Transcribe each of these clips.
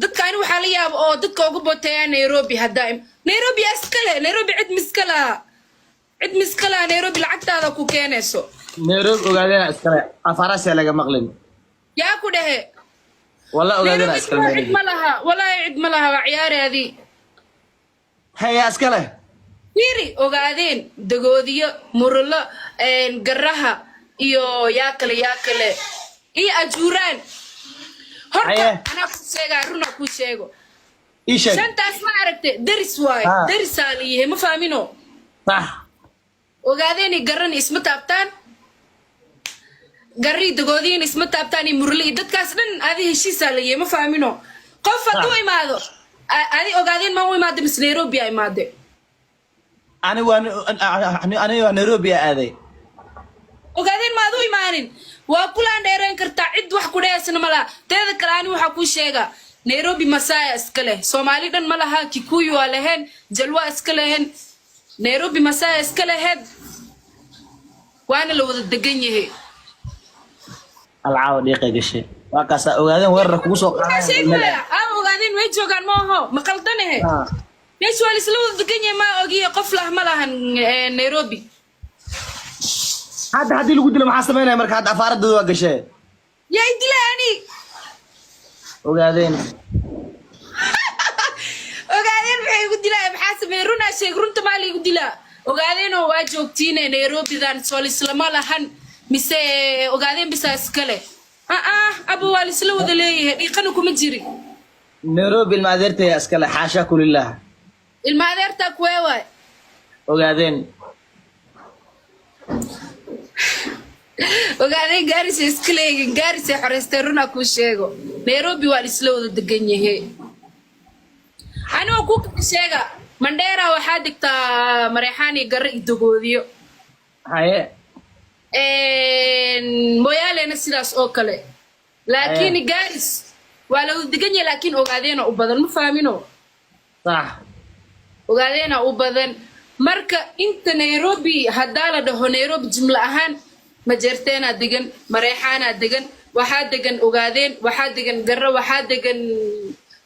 dadka anigu waxaa la yaaba oo dadka ugu boteeyaa Nairobi haddaa Nairobi askale Nairobi cid miskala Nairobi lacagtaada ku keenayso Nairobi ogaadeen iskale afarasi laga maqlin yaa ku dhahe wala ogaadeen iskale cid ma laha walaa cid ma laha waa ciyaaraadii haya iskale fiiri ogaadeen dagoodiyo murulo garaha iyo yaa kale iyo ajuuraan horta ana ku sheegaa runa ku sheego isha shantaas ma aragtay daris waay daris aliye ma faamino صح ogaadeen garan isma taabtaan gari dagoodiin isma taabtaan murli dadkaas dhan adi heshiis aliye ma faamino qof haduu imaado adi ogaadeen ma u imaado mis Nairobi ay imaade ani waa Nairobi aaday ogaadeen ma adu imaanin waa kulaan dheereen kartaa cid wax ku dheesna mala teeda kale ani waxa ku sheega Nairobi Masaya iskale Soomaali dhan malaha Kikuyu waa lahayn Jalwa iskale Nairobi Masaya iskale waana la wada degan yahay alcaaw dhiiqay gashay waa kaas ogaadeen weerar kugu soo qaaday ogaadeen way joogan ma aha ma qaldanahay meesha waa isla wada degan yahay ma ogiye qof lah ma lahan Nairobi هذا هذه اللي قلت له محاسبينها مركز هذا أفارد دوا قشة يا إدلاني وقاعدين بحي قلت له محاسبين رونا شيء رنت مالي قلت له وقاعدين واجوكتين نيروبي ذان سولي سلام لهن مسا وقاعدين بس أسكله أبو والي سلو ذا ليه يقنكم مجري نيروبي المعذرة يا أسكله حاشا كل الله المعذرة كويوة وقاعدين وقاعدين جارس إسكلي جارس حرسترونا كوشيغو نيروبي والسلو دقنيه هي أنا أقولك كوشيغا منديرا وحدك تا مريحاني قرق دقوديو هاي مويالي نسيلاس أوكالي لكن جارس ولو دقنيه لكن وقاعدين أبدن مفاهمينو صح وقاعدين أبدن marka inta Nairobi hadala dhaho Nairobi jumla ahaan ma jirteena degan mareexana degan waxa degan ogaadeen waxa degan garro waxa degan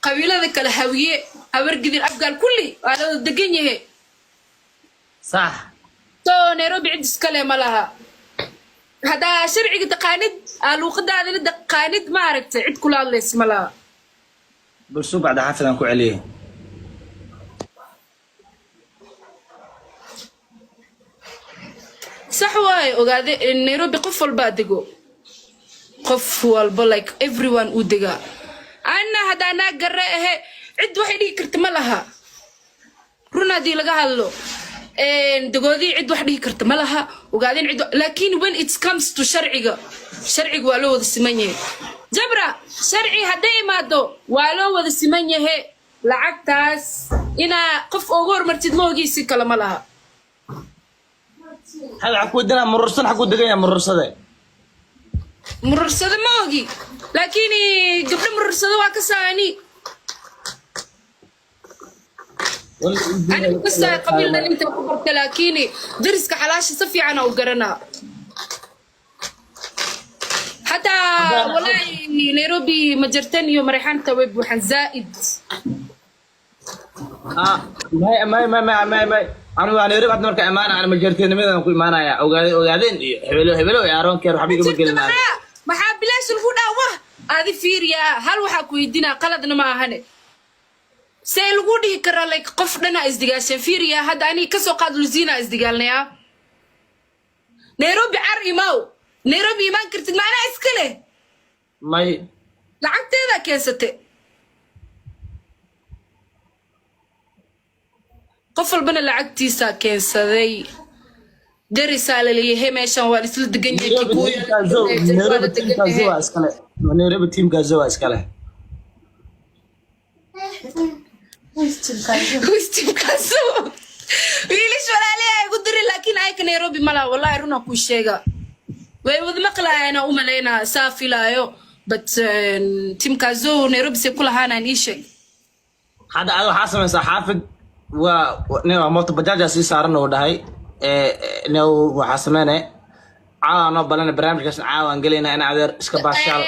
qabiilada kala hawiye habargidin afgal kulli wala degan yahay صح to Nairobi cid iskale malaha hada sharciga taqaanid luqadaada la taqaanid ma aragtay cid kula lees malaha بس بعد حافظان ku celiye صح واي ogaade Nairobi qof walba dego qof walba like everyone u dega ana hadana garre cid waxay dhigi karta ma laha runadii laga hadlo dagoodii cid wax dhigi karta ma laha ogaadeen cid laakiin when it comes to sharciga waa loo wada siman yahay jabra sharci haday imaado waa loo wada siman yahay lacagtaas ina qof ugu hormartid moogiisi kala ma laha هذا عقودنا مررسن حقود دقيقة مررسده موجي لكني قبل مررسده واكساني أنا بس قبل أن أنت كبرت لكني درسك حلاش صفي أنا وقرنا حتى والله نيروبي مجرتين يوم ريحان تويب وحن زائد ما أنا نيروبي بعد مركز أمانة أنا مجرتين ماذا نقول أمانة يا أوقاتين هبلوا يا رون كير حبيبي مقلنا ما حاب بلاش الفودا واه هذه فيريا هل وحكوا يدينا قلدنا ما هني سيلقودي كرا لك قفنا إزدقاش فيريا هذا أني كسو قاد لزينا إزدقالنا يا نيروبي عري ماو نيروبي ما كرت معنا إسكله ماي لعقت هذا كيستي قفل بنا لعقتيسا كيسدي درسال اللي هي ماشان waa isla degan yahay Nairobi team gazo iskale wiilish walaali ay ku diri laakiin ay ka Nairobi mala wallahi runa ku sheega way wada maqlaayna u maleena saafilaayo but team gazo Nairobi se kula hanaan ishay hada aad waxa sameeyay xaafid waa moto bajaaj si saaran oo dhahay waxa sameeyay caawana balan barnaamijkaas caawan galina in adeer iska baashaal